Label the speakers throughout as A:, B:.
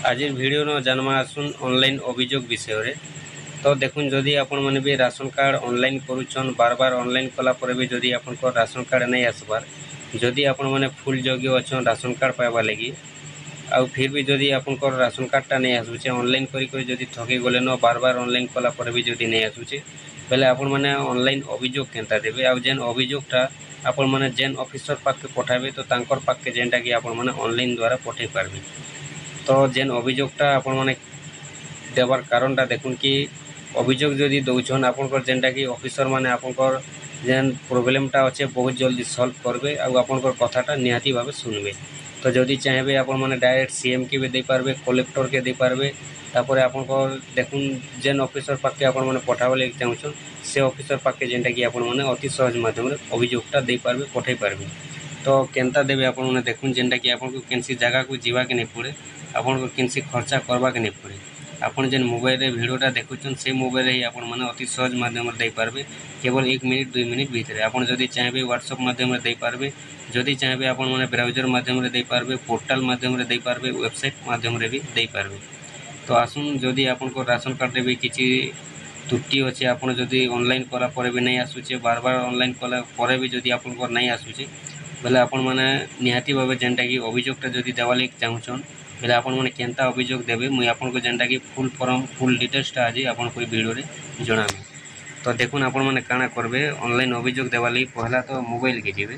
A: आज भिडियो न जानमा आसुन ऑनलाइन अभियोग विषय। तो देखुन जदि आपण मैंने भी राशन कार्ड ऑनलाइन करुछन बार बार ऑनलाइन कलापर भी जदि आप राशन कार्ड नहीं आसबार जदि आपण मैंने फुल योग्य अच्छन राशन कार्ड पाइबा लगी आउ फिर भी जदि आप राशन कार्डटा नहीं आसूचे ऑनलाइन करी ठगी गले न बार बार ऑनलाइन कलापर भी जदि नहीं आसूचे बेले आपण मैंने ऑनलाइन अभियोग केनता देबे आउ जेन अभियोगटा आपण मैंने जेन ऑफिसर पाखे पठाबे तो तांकर पाखे जेनटा कि आपण मैंने ऑनलाइन द्वारा पठे पारबे। तो जेन अभियोगटा आपण मैंने देवार कारणटा देखुन कि अभियोग जदि दौन आपंकर जेनटा कि ऑफिसर माने आपंकर जेन प्रोब्लेमटा अच्छे बहुत जल्दी सॉल्व करबे आउ आपंकर कथाटा निहाती भावे सुनबे। तो जदि चाहेबे आपण माने डायरेक्ट सीएम के भी दे पारबे कलेक्टर के दे पारबे तापर आपंकर देखुन जेन ऑफिसर पाखे आपण माने पठाबले चाहछन से ऑफिसर पाखे जेनटा कि आपण माने अति सहज माध्यम रे अभियोगटा दे पारबे पठै पारबे। तो केनता देबे आपण माने देखुन जेनटा कि आपन को केनसी जगह को जीवा के नहीं पड़े आपन को केनसी खर्चा करबा के नहीं पड़े आपन जेन मोबाइल रे वीडियोटा देखुछन से मोबाइल ही आपन माने अति सहज माध्यम रे दे पारबे केवल 1 मिनिट 2 मिनिट भीतर आपन जदि चाहेबे व्हाट्सएप माध्यम रे दे पारबे जदि चाहेबे आपन माने ब्राउजर माध्यम रे दे पारबे पोर्टल माध्यम रे दे पारबे वेबसाइट माध्यम रे भी दे पारबे। तो आसुन जदि आपन को राशन कार्ड रे भी किछि त्रुटि अच्छे आपन जदि ऑनलाइन कला पर भी नहीं आसुचे बार बार ऑनलाइन कला पर भी जदि आपन को नहीं आसुचे बेले आपण माने निहाती भावे जेनटा कि अभियोगटा जदि देवाले चाहछन बेले आपण माने केनता अभियोग देबे मुई आपन को जेनटा कि फुल फॉर्म फुल डिटेल्सटा आज आपन को वीडियो रे जणामी। तो देखुन आपण माने काना करबे ऑनलाइन अभियोग देवाले पहला तो मोबाइल के जीवे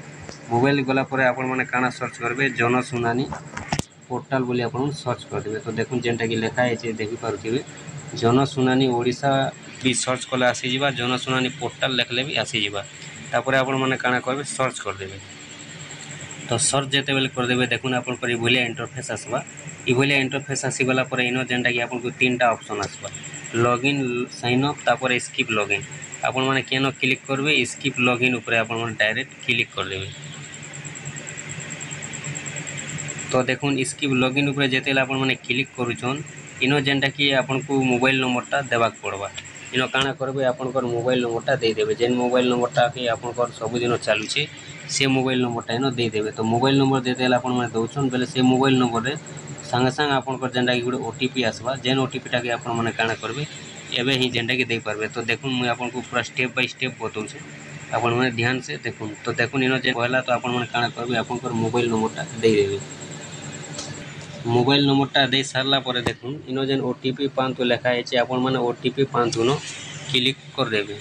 A: मोबाइल गला पर आपण माने काना सर्च करबे जनसुनानी पोर्टल बोली आपण सर्च कर देबे। तो देखुन जेनटा कि लिखा है देखि पारुथिबे जनसुनानी ओडिशा भी सर्च कले आसी जिबा जनसुनानी पोर्टल लिखले भी आसी जिबा तापर आपण माने काना करबे सर्च कर देबे। तो सर्च जेते बेले कर देबे देखुन आपन पर इभलिया इंटरफेस आसबा इभलिया इंटरफेस आसी गला पर इनो जेनटा कि आपन को तीनटा ऑप्शन आसबा लॉगिन साइन अप तापर स्किप लॉगिन आपन माने केनो क्लिक करबे स्किप लॉगिन ऊपर आपन माने डायरेक्ट क्लिक कर देबे। तो देखुन स्किप लॉगिन ऊपर जेते आपन माने क्लिक करूछन इनो जेनटा कि आपन को मोबाइल नंबरटा देबाक पड़बा इनो काना करबे आपनकर मोबाइल नंबरटा दे देबे जेन मोबाइल नंबरटा कि आपनकर सब दिन चालू छे से मोबाइल नंबरटा इनो दे देबे। तो मोबाइल नंबर दे देला आपन माने दउछन बेले से मोबाइल नंबर रे संगे संग आपनकर जेनटा कि गुटे ओटीपी आसबा जेन ओटीपीटा कि आपन माने काना करबे एबे ही जेनटा कि दे पारबे। तो देखुन मुई आपन को पूरा स्टेप बाय स्टेप बताउछे आपन माने ध्यान से देखुन। तो देखुन इनो जे पहला तो आपन माने काना करबे आपनकर मोबाइल नंबरटा दे देबे मोबाइल नंबरटा दे सारला पर देखुन इनो जेन ओटीपी पांतु लेखा है आपन माने ओटीपी पांतु नो क्लिक कर देबे।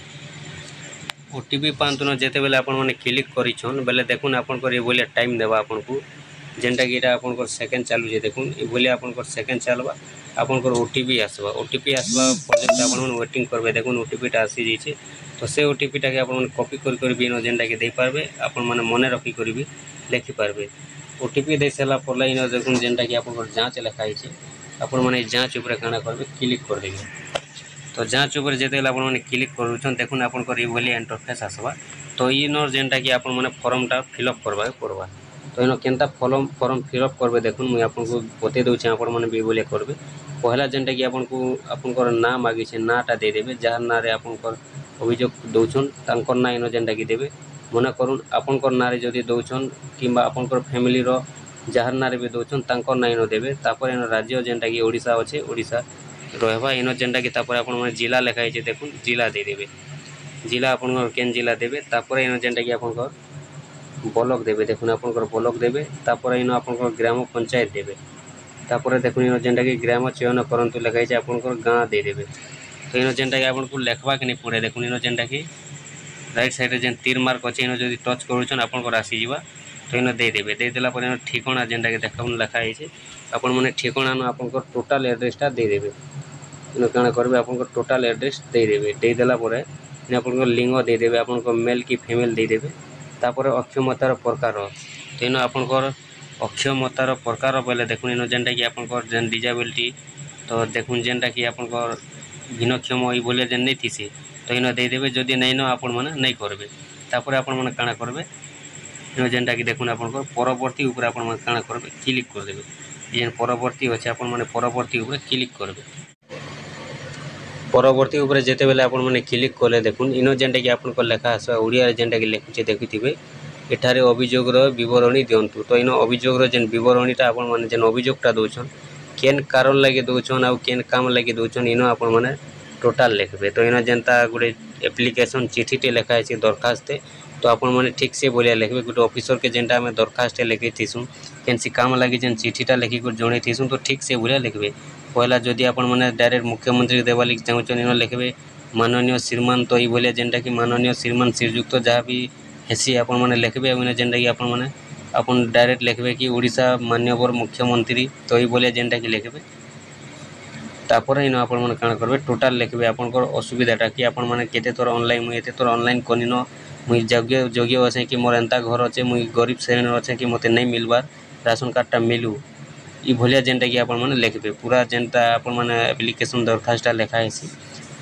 A: ओटीपी पांतु नो जेते बेले आपन माने क्लिक करिछन बेले देखुन आपन को बोले टाइम देबा आपन को जेनटा कि आपन को सेकंड चालू जे देखुन ए बोले आपन को सेकंड चलबा आपन को ओटीपी आसबा पर्यंत आपन माने वेटिंग करबे देखुन ओटीपीटा आसी जैछे। तो से ओटीपीटा के आपन माने कॉपी कर भी नो जेनटा कि दे पारबे आपन माने मने रखी कर भी लिखि पारबे। ओटीपी दे सारा पर इनो देखुन जेनटा कि आपन जांच लेखा है आपन माने जांच ऊपर काना करबे क्लिक कर देबे। तो जांच ऊपर जेते आपन माने क्लिक करूछन देखुन आपन को इभली इंटरफेस आसबा। तो इनो जेनटा कि आपन माने फॉर्मटा फिलअप करबा पड़बा। तो इनो केनता फॉर्म फिलअप करबे देखुन मुई आपन को बते दउछे आपन माने भी बोले करबे पहला जेनटा कि आपन को आपनकर नाम मागी छे नाटा दे देबे जार ना रे आपनकर अभियोग दउछन तांकर ना इनो जेनटा कि देबे मने करूँ आपनकर ना रे जदि दउछन किंबा आपनकर फैमिली रो जार ना रे भी दउछन तांकर ना इनो देबे तापर इनो राज्य जेनटा कि ओडिशा अच्छे ओडिशा रहबा इनो जेनटा कि तापर आपन माने जिला लेखा है देखुन जिला दे देबे जिला आपन केन जिला देबे तापर इनो जेनटा कि आपनकर ब्लॉक देबे देखुन आपनकर ब्लॉक देबे तापर इनो आपनकर ग्राम पंचायत देबे तापर देखुन इनो जेनटा कि ग्राम चयन करंतु लेखा है आपनकर गाँ दे देबे। तो इनो जेनटा कि आपन को लेखबा के नहीं पड़े देखुन इनो जेनटा कि राइट साइड रे जेन तीर मार्क अच्छे इनो जदि टच करूछन आपनकर आसी जिबा। तो इनो दे देबे दे देला पर इनो ठिकाना जेनटा कि देखुन लेखा है आपन माने ठिकाना नो आपनकर टोटल एड्रेसटा दे देबे इनो काना करबे आपनकर टोटल एड्रेस दे देबे दे देला पर इन आपनकर लिंग दे देबे आपनकर मेल की फीमेल दे देबे तापर अक्षमतार प्रकार। तो इनो आपनकर अक्षमतार प्रकार बोले देखुन इनो जेनटा कि आपनकर जेन डिजेबिलिटी तो देखुन जेनटा कि आपनकर भिन्नक्षम ई बोले जेन नहीं थीसे तो इनो दे देबे जदि नहीं न आपन माने नहीं करबे तापर आपन माने काना करबे इनो जेनटा कि देखुन आपनकर परवर्ती ऊपर आपन माने काना करबे क्लिक कर देबे जेन परवर्ती अच्छे आपन माने परवर्ती ऊपर क्लिक करबे। परवर्ती ऊपर जेते बेले आपन माने क्लिक कले देखुन इनो जेनटा कि आपन को लेखा आसबा ओडिया जेनटा कि लिखुचे देखिथिबे एठारे अभियोगर विवरणी दियंतु। तो इनो अभियोगर जेन विवरणीटा आपन माने जेन अभियोगटा दउछन केन कारण लगे दौन आउ केन काम लगे दौन इन आपण मैंने टोटाल लिखबे। तो इन जेनता गोटे एप्लिकेशन चिठीटे लिखाई दरखास्त तो आपण मैंने ठीक से बोलिया लिखबे। गोटे ऑफिसर के जेनटा आम दरखास्त लिखी थीसुँ केनसी काम लगी जेन चिठीटा लिखिक जन थीसुँ तो ठीक से बोलिया लिखबे। पहला जदि आपण मैंने डायरेक्ट मुख्यमंत्री देवा लगे चाहून इन लिखबे माननीय श्रीमान। तो ये जेनटा कि माननीय श्रीमान श्रीजुक्त जहाँ भी हेसी आपण मैंने लिखबे। जेनटा कि आपण मैंने अपन डायरेक्ट लिखबे कि ओडिशा माननीय मुख्यमंत्री तो ये जेनटा कि लिखबे। तापर इन आपण मैंने काण करबे टोटाल लिखबे आपनकर असुविधाटा कि आपण मैंने केते थोर ऑनलाइन मुई एते थोर ऑनलाइन कनिन मुई योग्य अच्छे कि मोर एंता घर अच्छे मुई गरीब श्रेणी अच्छे कि मते नहीं मिलबार राशन कार्डटा मिलू ई भलिया जेनटा कि आपण मैंने लिखबे। पूरा जेनटा आपण मैंने एप्लिकेशन दरखास्तटा लिखा हेसी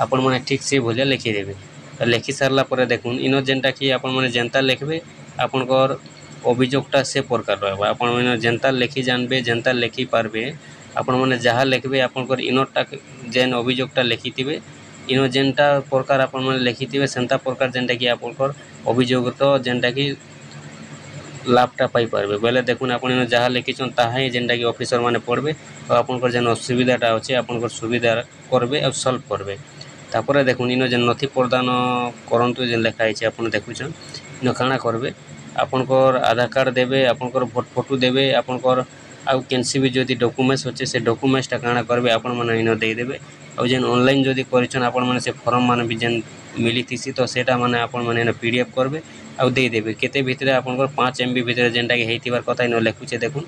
A: आपण मैंने ठीक से भलिया लिखिदेबे। लिखि सारला परे देखुन इन जेनटा कि आपण मैंने जेनता लिखबे आपनकर अभियोगटा से प्रकार रहबा। आपण मैंने जेनता लिखि जानबे जेनता लिखि पारबे आपण मैंने जहाँ लिखबे आपनकर इनटा जेन अभियोगटा लिखिथिबे इन जेनटा प्रकार आपण मैंने लिखिथिबे सेंता प्रकार जेनटा कि आपनकर अभियोग तो जेनटा कि लाभटा पाई पारबे। बोले देखुन आपण इन जहाँ लिखिछन ताहा ही जेनटा कि ऑफिसर माने पढ़बे और आपनकर जेन असुविधाटा अच्छे आपनकर सुविधा करबे और सॉल्व करबे। तापर देखुन इन जेन नथि प्रदान करंतु जेन लिखाई छे आपण देखुछन इन काणा करबे आपनकर आधार कार्ड देबे आपनकर भोट फोटो देबे आपनकर आउ केनसी भी जदि डॉक्यूमेंट्स अच्छे से डॉक्यूमेंट्सटा काणा करबे आपण माने इन दे देबे। और जेन ऑनलाइन जदि करिछन आपण माने से फॉर्म माने भी जेन मिली थीसी तो सेटा माने आपण माने इन पीडीएफ करबे आउ दे देबे। केते भितरे आपनकर 5 एमबी भितरे जेनटा कि हेतिबार कथा इन लिखुछे देखुन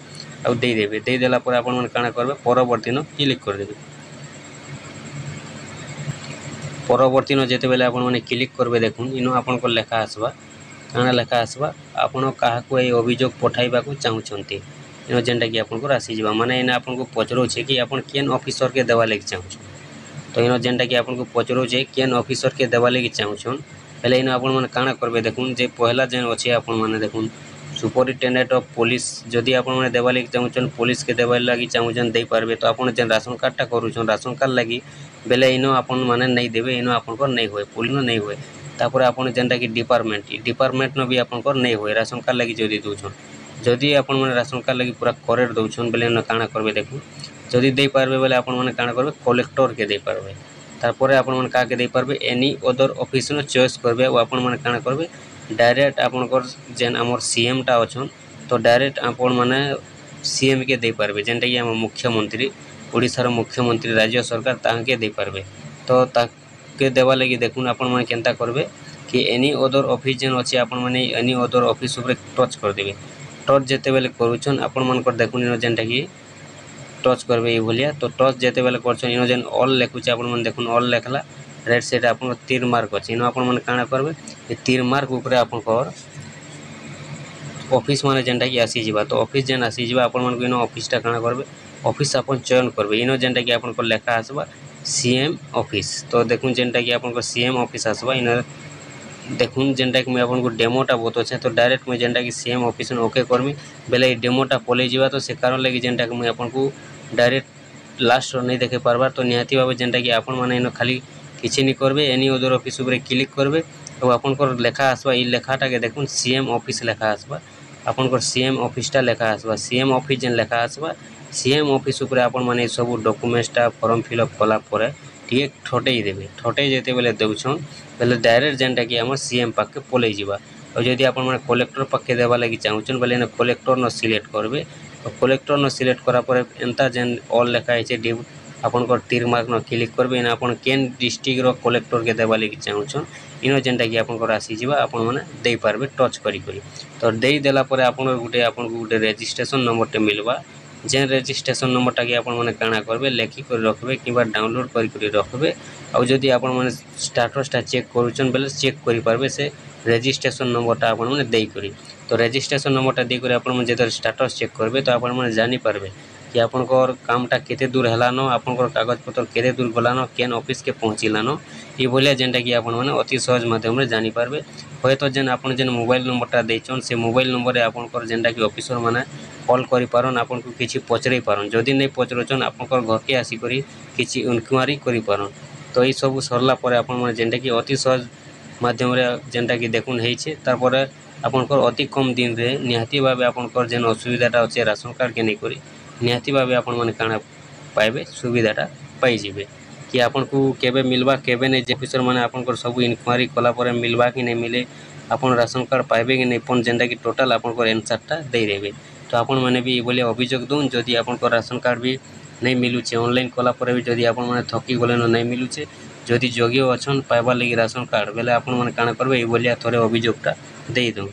A: आउ दे देबे। दे देला पर आपण माने काणा करबे परवर्ती न क्लिक कर देबे। परवर्ती न जेते बेले आपण माने क्लिक करबे देखुन इन आपनकर लेखा आसबा काणा लेखा आसबा आपण काहाको ए अभियोग पठाइबा को चाहुछंती इन जेनटा कि आपनकर आसी जिबा। माने इन आपनको पचरोछे कि आपण केन ऑफिसर के देवा लगे चाहुछन तो इन जेनटा कि आपनको पचरोछे केन ऑफिसर के देवा लगे चाहुछन पहले इन आपण माने काणा करबे देखुन जे पहला जेन अछि आपण माने देखुन सुपरिटेंडेंट ऑफ पुलिस जदि आपण माने देवा लगे चाहुछन पुलिस के देवा लगे चाहुछन दे पारबे। तो आपण जेन राशन कार्डटा करूछन राशन कार्ड लगी बेले इन आपण माने नहीं देबे इन आपनकर नहीं होय पुलिस न नहीं होय। तापर आपण जेनटा कि डिपार्टमेंट न भी आपनकर नहीं होय राशन कार्ड लगी जदि दोछन जदि आपण माने राशन कार्ड लगी पूरा करेक्ट दोछन बेले न काणा करबे देखुन जदि दे पारबे बेले आपण माने काणा करबे कलेक्टर के दे पारबे। तापर आपण माने का के दे पारबे एनी अदर ऑफिस न चॉइस करबे और आपण माने काणा करबे डायरेक्ट आपनकर जेन हमर सीएम टा अछन तो डायरेक्ट आपण माने सीएम के दे पारबे जेनटा कि हम मुख्यमंत्री ओडिसा मुख्यमंत्री राज्य सरकार ताके दे पारबे। तो ताके देवा लगी देखुन आपण माने केनता करबे कि एनी अदर ऑफिस जेन अछि आपण माने एनी अदर ऑफिस ऊपर टच कर देबे। टच जेते बेले करूछन आपण मानकर देखुन इन जेनटा कि टच करबे ये भलिया। तो टच जेते बेले करछन इन जेन ऑल लेखुछ आपण माने देखुन ऑल लेखला रेड सेट आपण तीर मार्क अछि इन आपण माने काणा करबे ए तीर मार्क ऊपर आपण कर ऑफिस माने जेनटा कि आसी जिबा। तो ऑफिस जेन आसी जिबा आपण मानक इन ऑफिसटा काणा करबे ऑफिस आपण चयन करबे इन जेनटा कि आपण को लेखा आसबा सीएम ऑफिस। तो देखुन जेनटा कि आपण को सीएम ऑफिस आसबा इन देखुन जेनटा कि मैं आपन को डेमोटा बहुत अच्छे तो डायरेक्ट मैं जेनटा कि सीएम ऑफिस में ओके करमी बेले डेमोटा पलै जिबा। तो से कारण लगी जेनटा कि मैं आपन को डायरेक्ट लास्ट नहीं देखे पारबार। तो निहाती भाव जेनटा कि आपण माने इन खाली किछि नहीं करबे एनी अदर ऑफिस ऊपर क्लिक करबे और आपन को लेखा आसबा ई लेखाटा के देखुन सीएम ऑफिस लेखा आसबा आपन को सीएम ऑफिसटा लेखा आसबा। सीएम ऑफिस जेन लेखा आसबा सीएम ऑफिस ऊपर आपण माने सब डॉक्यूमेंट्सटा फॉर्म फिलअप कला परे ठीक ठोटई देबे। ठोटई जेते बेले देउछन बेले डायरेक्ट जेनटा कि हमर सीएम पाके पलै जिबा। और जदि आपण माने कलेक्टर पाके देवा लगी चाहुछन बेले न कलेक्टर न सिलेक्ट करबे और कलेक्टर न सिलेक्ट करा परे एंता जेन ऑल लेखा आइछे डिव आपण को तीर मार्क न क्लिक करबे इन आपण केन डिस्ट्रिक्ट रो कलेक्टर के देवा लगी चाहुछन इन जेनटा कि आपण को आसी जिबा आपण माने देई पारबे टच करी करी। तो देई देला परे आपण गुटे आपण को गुटे रजिस्ट्रेशन नंबर टे मिलबा जेन रजिस्ट्रेशन नंबरटा कि आपण माने काणा करबे लेखि कर रखबे किबा डाउनलोड करी करी रखबे। और जदि आपण माने स्टेटसटा चेक करूछन बेले चेक करि पारबे से रजिस्ट्रेशन नंबरटा आपण माने देई करी। तो रजिस्ट्रेशन नंबरटा देई करी आपण माने जेतर स्टेटस चेक करबे तो आपण माने जानि पारबे कि आपनकर कामटा केते दूर हेलानो आपनकर कागज पत्र केते दूर गलानो केन ऑफिस के पहुँचिलानो ई भलिया जेनटा कि आपण माने अति सहज माध्यम रे जानि पारबे। होयतो जेन आपण जेन मोबाइल नंबरटा देइछन से मोबाइल नंबर रे आपनकर जेनटा कि ऑफिसर माने कॉल करि पारन आपन को किछि पचरै पारन जदि नै पचरोचन आपनकर घर के आसी करी किछि इनक्वायरी करि पारन। तो ई सब सरला परे आपण माने जेनटा कि अति सहज माध्यम रे जेनटा कि देखुन हेइछे तारपरे आपनकर अति कम दिन रे निहाती भाबे आपनकर जेन असुविधाटा अछि राशन कार्ड के नै करी निहाती भाबे आपण माने काणा पाइबे सुविधाटा पाइबे कि आपन को केबे मिलवा केबे नहीं जे ऑफिसर माने आपन को सब इनक्वारी कला पर मिलवा कि नहीं मिले आपन राशन कार्ड पाइबे कि नहीं पन जेंटा कि टोटल आपन को आंसरटा दे देबे। तो आपन माने भी बोले अभियोग दून जदि आपन को राशन कार्ड भी नहीं मिलुचे ऑनलाइन कला पर भी जदि आपन माने थकी गले नहीं मिलुचे जदि योग्य अछन पाइबार लगी राशन कार्ड बेले आपन माने काना करबे ए बोलिया थोड़े अभियोगटा दे दो।